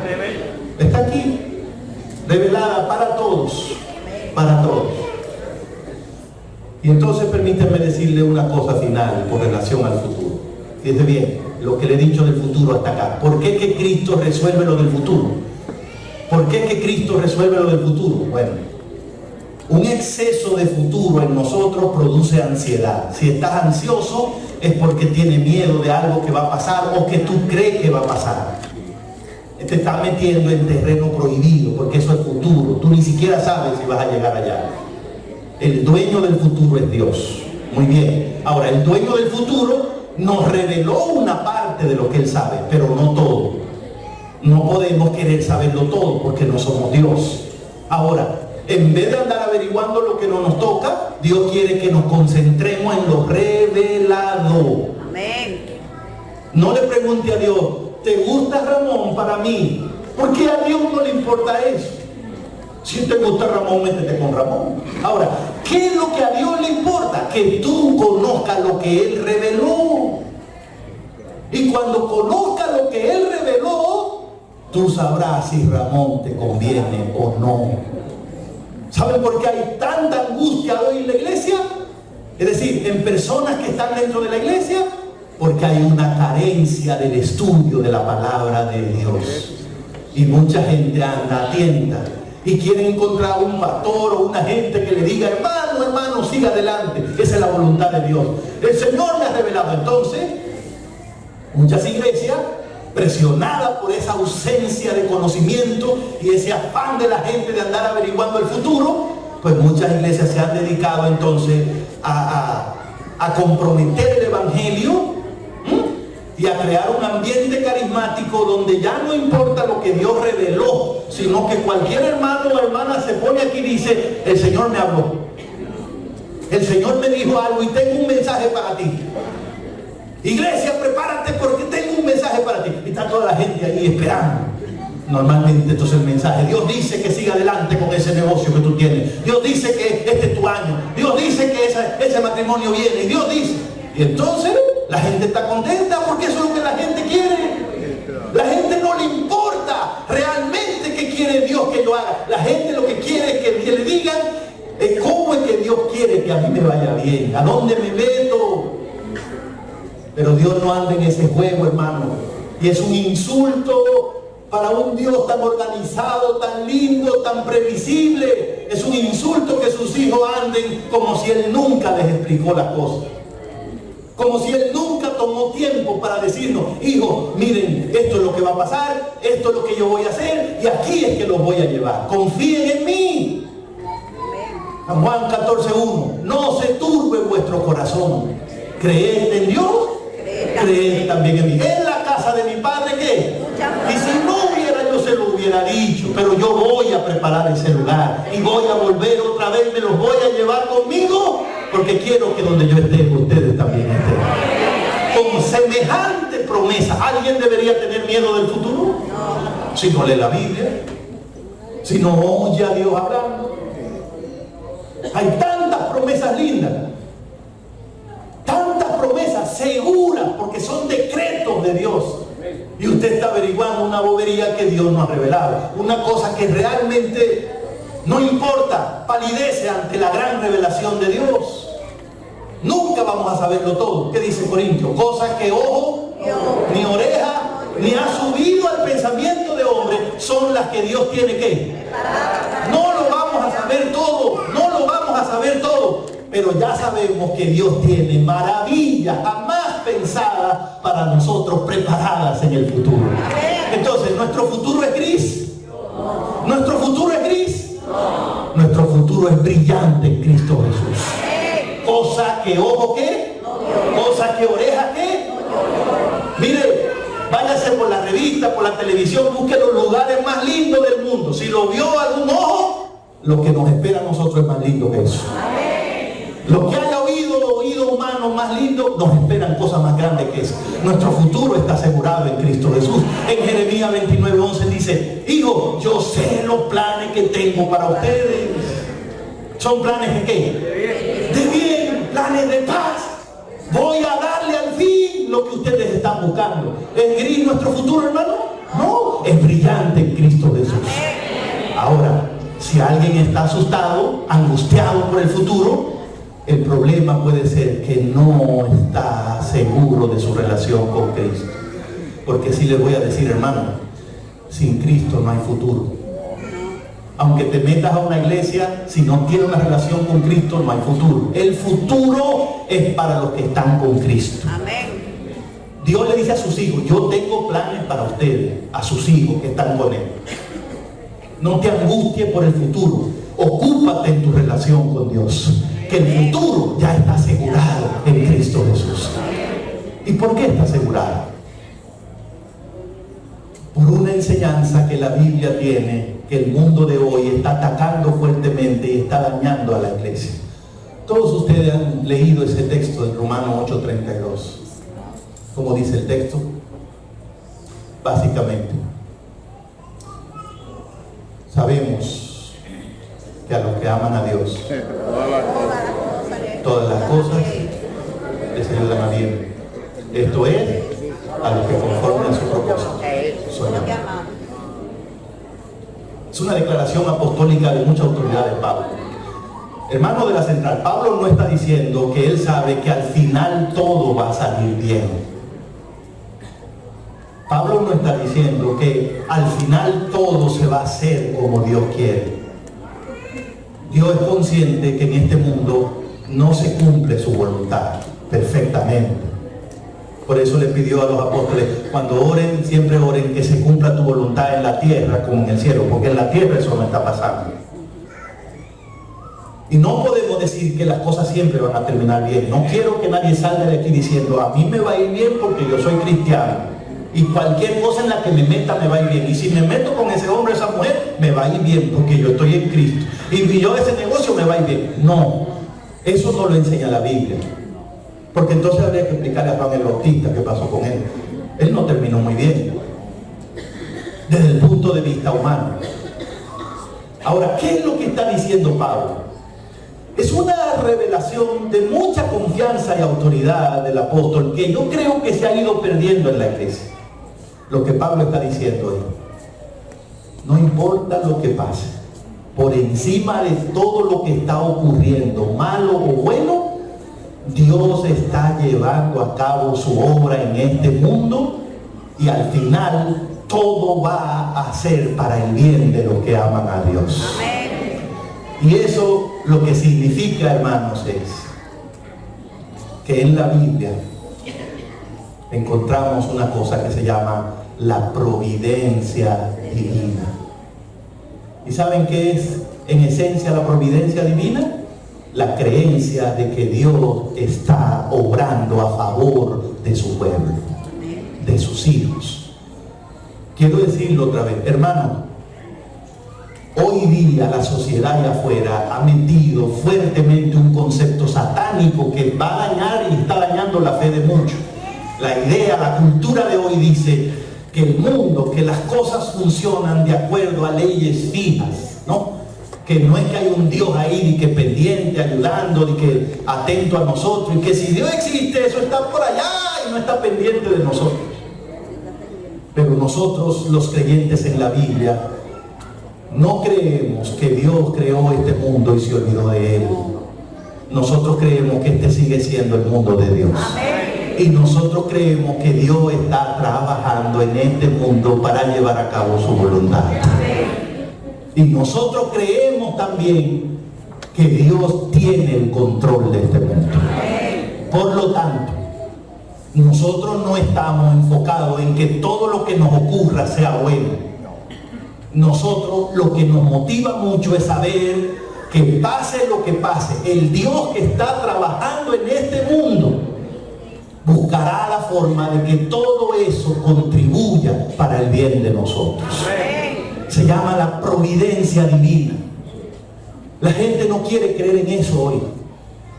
está aquí, revelada para todos, para todos. Y entonces permítanme decirle una cosa final con relación al futuro. Fíjense bien lo que le he dicho del futuro hasta acá. ¿Por qué que Cristo resuelve lo del futuro? ¿Por qué que Cristo resuelve lo del futuro? Bueno, un exceso de futuro en nosotros produce ansiedad. Si estás ansioso es porque tienes miedo de algo que va a pasar o que tú crees que va a pasar. Te estás metiendo en terreno prohibido, porque eso es futuro. Tú ni siquiera sabes si vas a llegar allá. El dueño del futuro es Dios. Muy bien. Ahora, el dueño del futuro nos reveló una parte de lo que Él sabe, pero no todo. No podemos querer saberlo todo porque no somos Dios. Ahora, en vez de andar averiguando lo que no nos toca, Dios quiere que nos concentremos en lo revelado. Amén. No le pregunte a Dios: ¿te gusta Ramón para mí? Porque a Dios no le importa eso. Si te gusta Ramón, métete con Ramón. Ahora, ¿qué es lo que a Dios le importa? Que tú conozcas lo que Él reveló. Y cuando conozcas lo que Él reveló, tú sabrás si Ramón te conviene o no. ¿Saben por qué hay tanta angustia hoy en la iglesia? Es decir, en personas que están dentro de la iglesia, porque hay una carencia del estudio de la palabra de Dios. Y mucha gente anda a tiendas y quiere encontrar un pastor o una gente que le diga: hermano, hermano, siga adelante. Esa es la voluntad de Dios. El Señor me ha revelado. Entonces, muchas iglesias, presionadas por esa ausencia de conocimiento y ese afán de la gente de andar averiguando el futuro, pues muchas iglesias se han dedicado entonces a comprometer el evangelio y a crear un ambiente carismático donde ya no importa lo que Dios reveló, sino que cualquier hermano o hermana se pone aquí y dice: el Señor me habló, el Señor me dijo algo y tengo un mensaje para ti. Iglesia, prepárate porque tengo un mensaje para ti. Y está toda la gente ahí esperando. Normalmente entonces el mensaje: Dios dice que siga adelante con ese negocio que tú tienes. Dios dice que este es tu año. Dios dice que ese matrimonio viene. Y Dios dice. Y entonces la gente está contenta porque eso es lo que la gente quiere. La gente no le importa realmente qué quiere Dios que yo haga. La gente lo que quiere es que le digan cómo es que Dios quiere que a mí me vaya bien, a dónde me meto. Pero Dios no anda en ese juego, hermano. Y es un insulto para un Dios tan organizado, tan lindo, tan previsible. Es un insulto que sus hijos anden como si Él nunca les explicó las cosas. Como si Él nunca tomó tiempo para decirnos: hijo, miren, esto es lo que va a pasar, esto es lo que yo voy a hacer y aquí es que los voy a llevar. Confíen en mí. San Juan 14:1. No se turbe vuestro corazón. Creed en Dios, creed también en mí. En la casa de mi Padre, ¿qué? Y si no hubiera, yo se lo hubiera dicho, pero yo voy a preparar ese lugar y voy a volver otra vez, me los voy a llevar conmigo, porque quiero que donde yo esté, ustedes también estén. Con semejante promesa, ¿alguien debería tener miedo del futuro? Si no lee la Biblia, si no oye a Dios hablando. Hay tantas promesas lindas, tantas promesas seguras, porque son decretos de Dios. Y usted está averiguando una bobería que Dios no ha revelado, una cosa que realmente no importa, palidece ante la gran revelación de Dios. Nunca vamos a saberlo todo. ¿Qué dice Corintios? Cosas que ojo, ni oreja, ni ha subido al pensamiento de hombre, son las que Dios tiene que. No lo vamos a saber todo, no lo vamos a saber todo, pero ya sabemos que Dios tiene maravillas jamás pensadas para nosotros, preparadas en el futuro. Entonces, ¿nuestro futuro es gris? ¿Nuestro futuro es gris? Nuestro futuro futuro es brillante en Cristo Jesús. Cosa que ojo ¿qué? Cosa que oreja ¿qué? Mire, váyase por la revista, por la televisión, busque los lugares más lindos del mundo. Si lo vio algún ojo, lo que nos espera a nosotros es más lindo que eso. Lo que haya oído, los oídos humanos más lindos, nos esperan cosas más grandes que eso. Nuestro futuro está asegurado en Cristo Jesús. En Jeremías 29:11 dice: hijo, yo sé los planes que tengo para ustedes. ¿Son planes de qué? De bien, planes de paz. Voy a darle al fin lo que ustedes están buscando. ¿Es gris nuestro futuro, hermano? No, es brillante en Cristo Jesús. Ahora, si alguien está asustado, angustiado por el futuro, el problema puede ser que no está seguro de su relación con Cristo. Porque sí les voy a decir, hermano, sin Cristo no hay futuro. Aunque te metas a una iglesia, si no tienes una relación con Cristo, no hay futuro. El futuro es para los que están con Cristo. Amén. Dios le dice a sus hijos: yo tengo planes para ustedes, a sus hijos que están con Él. No te angusties por el futuro. Ocúpate en tu relación con Dios, que el futuro ya está asegurado en Cristo Jesús. ¿Y por qué está asegurado? Por una enseñanza que la Biblia tiene, que el mundo de hoy está atacando fuertemente y está dañando a la iglesia. Todos ustedes han leído ese texto de Romanos 8:32. ¿Cómo dice el texto? Básicamente, sabemos que a los que aman a Dios, todas las cosas les ayudan a bien. Esto es, a los que conforme a su propósito son llamados. Es una declaración apostólica de mucha autoridad de Pablo. Hermano de la central, Pablo no está diciendo que él sabe que al final todo va a salir bien. Pablo no está diciendo que al final todo se va a hacer como Dios quiere. Dios es consciente que en este mundo no se cumple su voluntad perfectamente. Por eso le pidió a los apóstoles: cuando oren, siempre oren que se cumpla tu voluntad en la tierra como en el cielo, porque en la tierra eso no está pasando. Y no podemos decir que las cosas siempre van a terminar bien. No quiero que nadie salga de aquí diciendo: a mí me va a ir bien porque yo soy cristiano, y cualquier cosa en la que me meta me va a ir bien, y si me meto con ese hombre o esa mujer me va a ir bien porque yo estoy en Cristo, y yo ese negocio me va a ir bien. No, eso no lo enseña la Biblia. Porque entonces habría que explicarle a Juan el Bautista qué pasó con él. Él no terminó muy bien desde el punto de vista humano. Ahora, ¿qué es lo que está diciendo Pablo? Es una revelación de mucha confianza y autoridad del apóstol que yo creo que se ha ido perdiendo en la iglesia. Lo que Pablo está diciendo es: no importa lo que pase, por encima de todo lo que está ocurriendo, malo o bueno, Dios está llevando a cabo su obra en este mundo, y al final todo va a ser para el bien de los que aman a Dios. Amén. Y eso lo que significa, hermanos, es que en la Biblia encontramos una cosa que se llama la providencia divina. ¿Y saben qué es en esencia la providencia divina? La creencia de que Dios está obrando a favor de su pueblo, de sus hijos. Quiero decirlo otra vez, hermano, hoy día la sociedad allá afuera ha metido fuertemente un concepto satánico que va a dañar y está dañando la fe de muchos. La idea, la cultura de hoy dice que el mundo, que las cosas funcionan de acuerdo a leyes fijas, ¿no? Que no es que hay un Dios ahí, ni que pendiente, ayudando, ni que atento a nosotros, y que si Dios existe, eso está por allá y no está pendiente de nosotros. Pero nosotros, los creyentes en la Biblia, no creemos que Dios creó este mundo y se olvidó de él. Nosotros creemos que este sigue siendo el mundo de Dios. Y nosotros creemos que Dios está trabajando en este mundo para llevar a cabo su voluntad. Y nosotros creemos también que Dios tiene el control de este mundo. Por lo tanto, nosotros no estamos enfocados en que todo lo que nos ocurra sea bueno. Nosotros lo que nos motiva mucho es saber que pase lo que pase, el Dios que está trabajando en este mundo buscará la forma de que todo eso contribuya para el bien de nosotros. Se llama la providencia divina. La gente no quiere creer en eso hoy.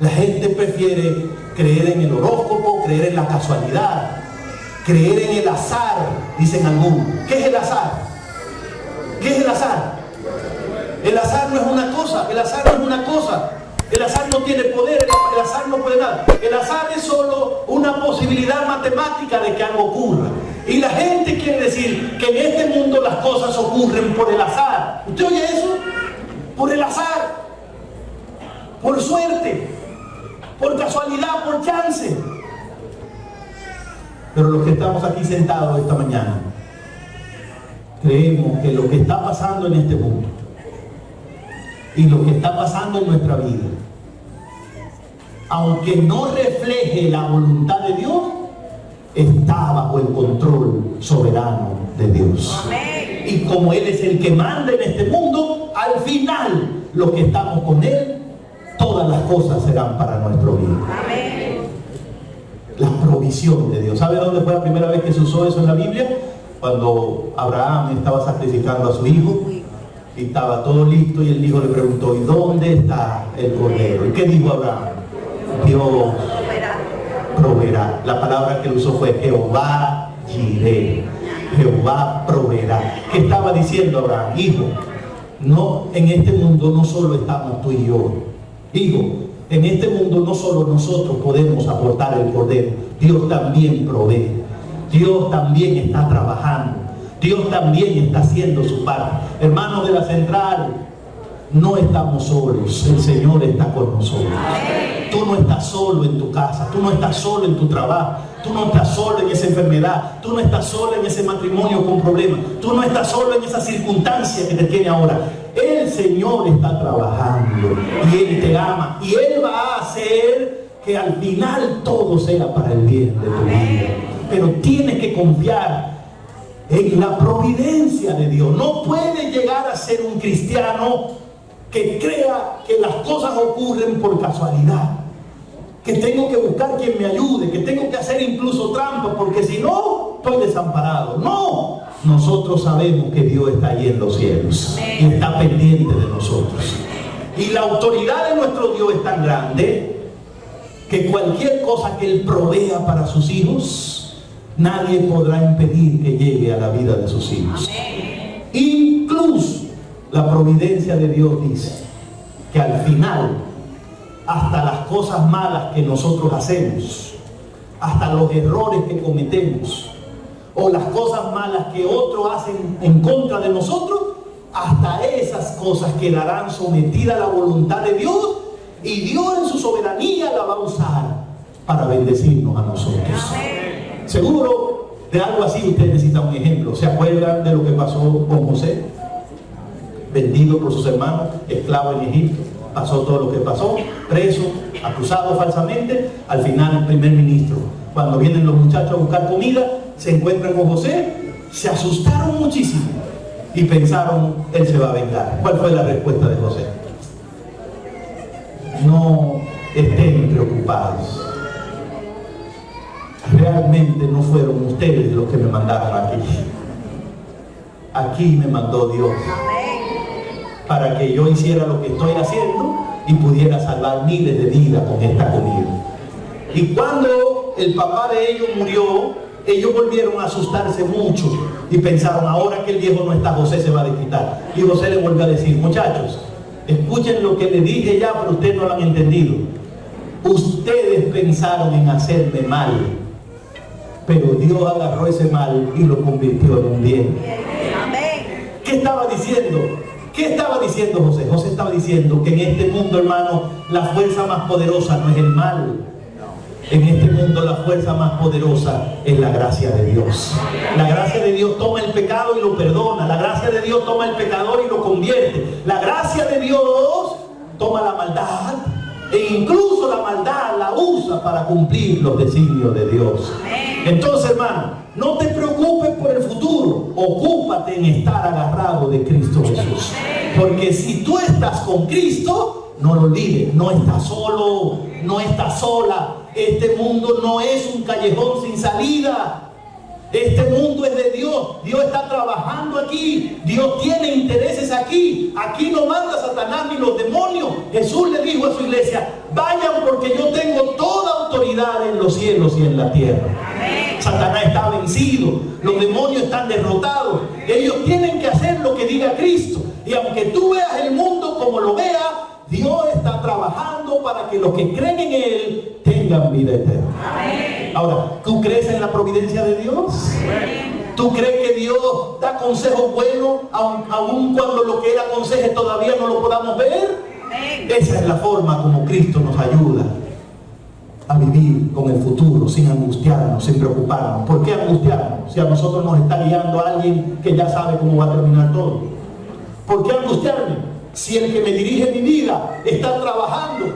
La gente prefiere creer en el horóscopo, creer en la casualidad, creer en el azar, dicen algunos. ¿Qué es el azar? ¿Qué es el azar? El azar no es una cosa, el azar no es una cosa. El azar no tiene poder, el azar no puede nada. El azar es solo una posibilidad matemática de que algo ocurra. Y la gente quiere decir que en este mundo las cosas ocurren por el azar. ¿Usted oye eso? Por el azar, por suerte, por casualidad, por chance. Pero los que estamos aquí sentados esta mañana, creemos que lo que está pasando en este mundo y lo que está pasando en nuestra vida, aunque no refleje la voluntad de Dios, está bajo el control soberano de Dios. Amén. Y como Él es el que manda en este mundo, al final, los que estamos con Él, todas las cosas serán para nuestro bien. Amén. La provisión de Dios. ¿Sabe dónde fue la primera vez que se usó eso en la Biblia? Cuando Abraham estaba sacrificando a su hijo y estaba todo listo, y el hijo le preguntó: ¿y dónde está el cordero? ¿Y qué dijo Abraham? Dios proveerá. La palabra que él usó fue Jehová Jireh. Jehová proveerá. ¿Qué estaba diciendo Abraham? Hijo, no, en este mundo no solo estamos tú y yo. Hijo, en este mundo no solo nosotros podemos aportar el cordero, Dios también provee. Dios también está trabajando. Dios también está haciendo su parte. Hermanos de la central, no estamos solos. El Señor está con nosotros. Tú no estás solo en tu casa. Tú no estás solo en tu trabajo. Tú no estás solo en esa enfermedad. Tú no estás solo en ese matrimonio con problemas. Tú no estás solo en esa circunstancia que te tiene ahora. El Señor está trabajando y Él te ama. Y Él va a hacer que al final todo sea para el bien de tu vida. Pero tienes que confiar en la providencia de Dios. No puedes llegar a ser un cristiano que crea que las cosas ocurren por casualidad, que tengo que buscar quien me ayude, que tengo que hacer incluso trampa, porque si no, estoy desamparado. No, nosotros sabemos que Dios está ahí en los cielos y está pendiente de nosotros. Y la autoridad de nuestro Dios es tan grande que cualquier cosa que Él provea para sus hijos, nadie podrá impedir que llegue a la vida de sus hijos. Incluso la providencia de Dios dice que al final, hasta las cosas malas que nosotros hacemos, hasta los errores que cometemos, o las cosas malas que otros hacen en contra de nosotros, hasta esas cosas quedarán sometidas a la voluntad de Dios, y Dios en su soberanía la va a usar para bendecirnos a nosotros. Seguro de algo así usted necesita un ejemplo. ¿Se acuerdan de lo que pasó con José? Vendido por sus hermanos, esclavo en Egipto. Pasó todo lo que pasó, preso, acusado falsamente, al final primer ministro. Cuando vienen los muchachos a buscar comida, se encuentran con José, se asustaron muchísimo y pensaron: él se va a vengar. ¿Cuál fue la respuesta de José? No estén preocupados. Realmente no fueron ustedes los que me mandaron aquí. Aquí me mandó Dios para que yo hiciera lo que estoy haciendo y pudiera salvar miles de vidas con esta comida. Y cuando el papá de ellos murió, ellos volvieron a asustarse mucho y pensaron: ahora que el viejo no está, José se va a desquitar. Y José le volvió a decir: muchachos, escuchen lo que les dije ya, pero ustedes no lo han entendido. Ustedes pensaron en hacerme mal, pero Dios agarró ese mal y lo convirtió en un bien. ¿Qué estaba diciendo? ¿Qué estaba diciendo José? José estaba diciendo que en este mundo, hermano, la fuerza más poderosa no es el mal. En este mundo la fuerza más poderosa es la gracia de Dios. La gracia de Dios toma el pecado y lo perdona. La gracia de Dios toma el pecador y lo convierte. La gracia de Dios toma la maldad e incluso la maldad la usa para cumplir los designios de Dios. Entonces, hermano, no te preocupes por el futuro. Ocúpate en estar agarrado de Cristo Jesús. Porque si tú estás con Cristo, no lo olvides, no estás solo, no estás sola. Este mundo no es un callejón sin salida. Este mundo es de Dios. Dios está trabajando aquí. Dios tiene intereses aquí. Aquí no manda Satanás ni los demonios. Jesús le dijo a su iglesia: vayan, porque yo tengo toda autoridad en los cielos y en la tierra. Satanás está vencido. Los demonios están derrotados. Ellos tienen que hacer lo que diga Cristo. Y aunque tú veas el mundo como lo veas, Dios está trabajando para que los que creen en Él tengan vida eterna. Ahora, ¿tú crees en la providencia de Dios? ¿Tú crees que Dios da consejos buenos aun cuando lo que Él aconseje todavía no lo podamos ver? Esa es la forma como Cristo nos ayuda a vivir con el futuro sin angustiarnos, sin preocuparnos. ¿Por qué angustiarnos si a nosotros nos está guiando alguien que ya sabe cómo va a terminar todo? ¿Por qué angustiarme si el que me dirige mi vida está trabajando?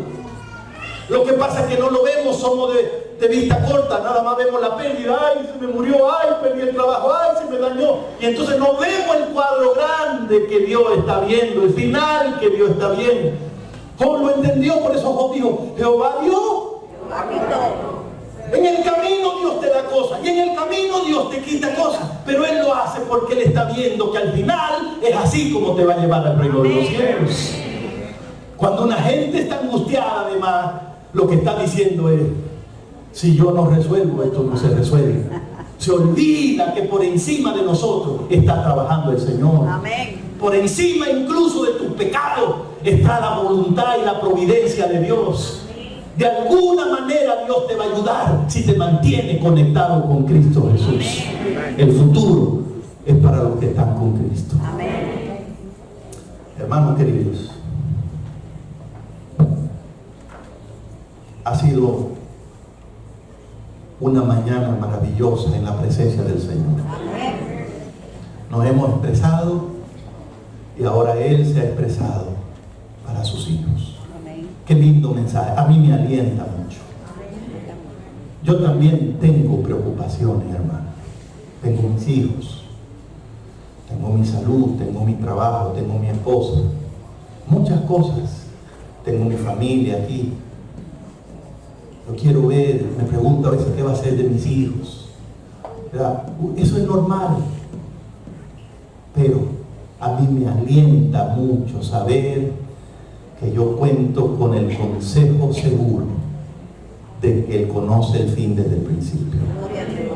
Lo que pasa es que no lo vemos, somos de vista corta, nada más vemos la pérdida. Ay, se me murió, ay, perdí el trabajo, ay, se me dañó. Y entonces no vemos el cuadro grande que Dios está viendo, el final que Dios está viendo. Job lo entendió, por eso Job dijo: Jehová dio. En el camino Dios te da cosas, y en el camino Dios te quita cosas, pero Él lo hace porque Él está viendo que al final es así como te va a llevar al reino de los cielos. Cuando una gente está angustiada, además, lo que está diciendo es: si yo no resuelvo, esto no se resuelve. Se olvida que por encima de nosotros está trabajando el Señor. Amén. Por encima incluso de tus pecados está la voluntad y la providencia de Dios. De alguna manera Dios te va a ayudar si te mantiene conectado con Cristo Jesús. El futuro es para los que están con Cristo. Amén. Hermanos queridos, ha sido una mañana maravillosa en la presencia del Señor. Nos hemos expresado y ahora Él se ha expresado para sus hijos. Qué lindo mensaje. A mí me alienta mucho. Yo también tengo preocupaciones, hermano. Tengo mis hijos, tengo mi salud, tengo mi trabajo, tengo mi esposa, muchas cosas. Tengo mi familia aquí. Yo quiero ver, me pregunto a veces qué va a ser de mis hijos, ¿verdad? Eso es normal. Pero a mí me alienta mucho saber que yo cuento con el consejo seguro de que Él conoce el fin desde el principio.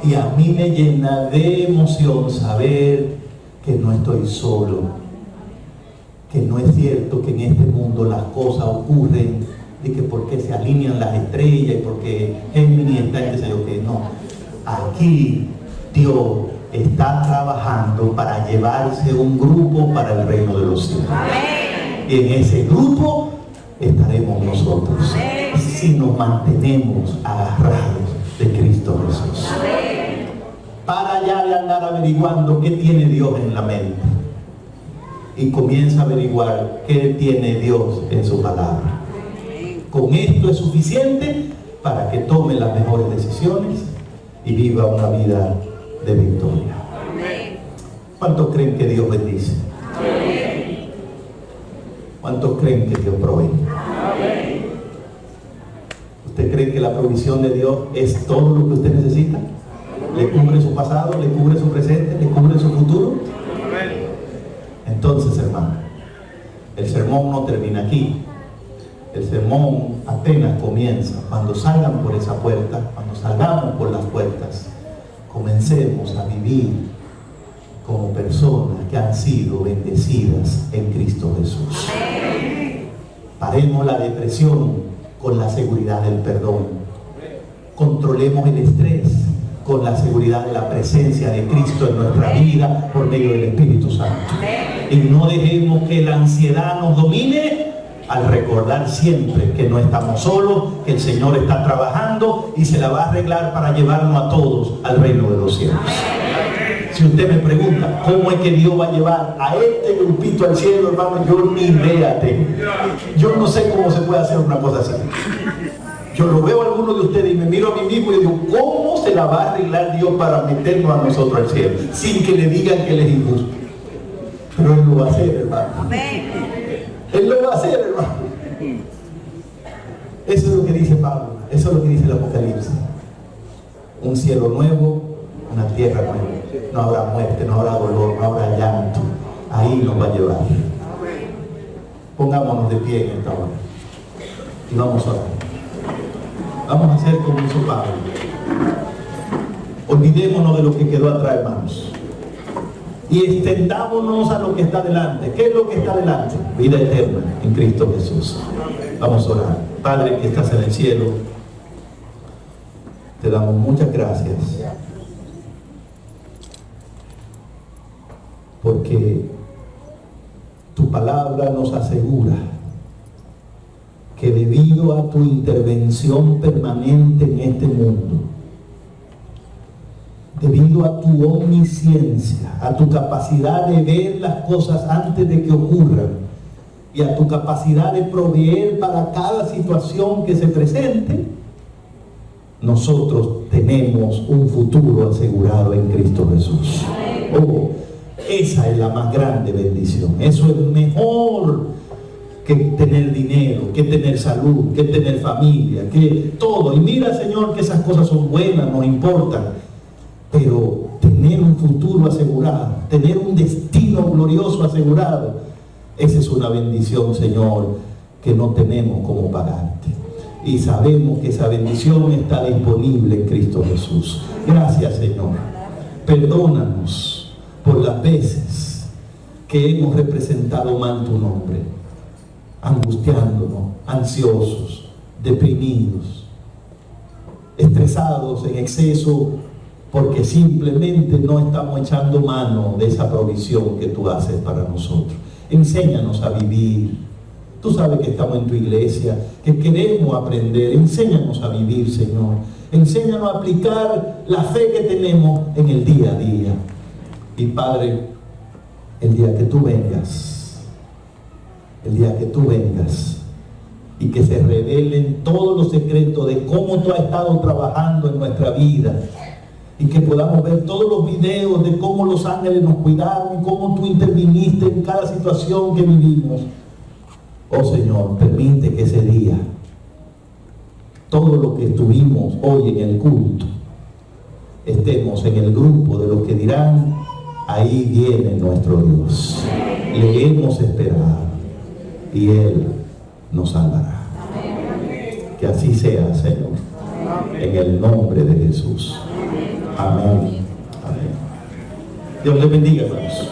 Y a mí me llena de emoción saber que no estoy solo, que no es cierto que en este mundo las cosas ocurren de que porque se alinean las estrellas y porque Géminis está en ese que no. Aquí Dios está trabajando para llevarse un grupo para el reino de los cielos. Y en ese grupo estaremos nosotros si nos mantenemos agarrados de Cristo Jesús. Para allá de andar averiguando qué tiene Dios en la mente y comienza a averiguar qué tiene Dios en su palabra. Con esto es suficiente para que tome las mejores decisiones y viva una vida de victoria. ¿Cuántos creen que Dios bendice? ¿Cuántos creen que Dios provee? ¿Usted cree que la provisión de Dios es todo lo que usted necesita? ¿Le cubre su pasado? ¿Le cubre su presente? ¿Le cubre su futuro? Entonces, hermano, el sermón no termina aquí. El sermón apenas comienza. Cuando salgan por esa puerta, cuando salgamos por las puertas, comencemos a vivir como personas que han sido bendecidas en Cristo Jesús. Paremos la depresión con la seguridad del perdón. Controlemos el estrés con la seguridad de la presencia de Cristo en nuestra vida por medio del Espíritu Santo. Y no dejemos que la ansiedad nos domine al recordar siempre que no estamos solos, que el Señor está trabajando y se la va a arreglar para llevarnos a todos al reino de los cielos. Si usted me pregunta cómo es que Dios va a llevar a este grupito al cielo, hermano, yo ni idea tengo. Yo no sé cómo se puede hacer una cosa así. Yo lo veo a algunos de ustedes y me miro a mí mismo y digo, ¿cómo se la va a arreglar Dios para meternos a nosotros al cielo? Sin que le digan que Él es injusto. Pero Él lo va a hacer, hermano. Él lo va a hacer, hermano. Eso es lo que dice Pablo, eso es lo que dice el Apocalipsis. Un cielo nuevo, una tierra nueva. No habrá muerte, no habrá dolor, no habrá llanto. Ahí nos va a llevar. Pongámonos de pie en esta hora y vamos a orar. Vamos a hacer como hizo Pablo. Olvidémonos de lo que quedó atrás, hermanos, y extendámonos a lo que está delante. ¿Qué es lo que está delante? Vida eterna en Cristo Jesús. Vamos a orar. Padre que estás en el cielo, te damos muchas gracias porque tu palabra nos asegura que debido a tu intervención permanente en este mundo, debido a tu omnisciencia, a tu capacidad de ver las cosas antes de que ocurran y a tu capacidad de proveer para cada situación que se presente, nosotros tenemos un futuro asegurado en Cristo Jesús. Oh, esa es la más grande bendición. Eso es mejor que tener dinero, que tener salud, que tener familia, que todo. Y mira, Señor, que esas cosas son buenas, nos importan. Pero tener un futuro asegurado, tener un destino glorioso asegurado, esa es una bendición, Señor, que no tenemos cómo pagarte. Y sabemos que esa bendición está disponible en Cristo Jesús. Gracias, Señor. Perdónanos por las veces que hemos representado mal tu nombre, angustiándonos, ansiosos, deprimidos, estresados en exceso, porque simplemente no estamos echando mano de esa provisión que tú haces para nosotros. Enséñanos a vivir. Tú sabes que estamos en tu iglesia, que queremos aprender. Enséñanos a vivir, Señor. Enséñanos a aplicar la fe que tenemos en el día a día. Y Padre, el día que tú vengas, y que se revelen todos los secretos de cómo tú has estado trabajando en nuestra vida, y que podamos ver todos los videos de cómo los ángeles nos cuidaron y cómo tú interviniste en cada situación que vivimos. Oh Señor, permite que ese día, todo lo que estuvimos hoy en el culto, estemos en el grupo de los que dirán: ahí viene nuestro Dios. Le hemos esperado y Él nos salvará. Que así sea, Señor, en el nombre de Jesús. Amén. Amén. Dios les bendiga, hermanos.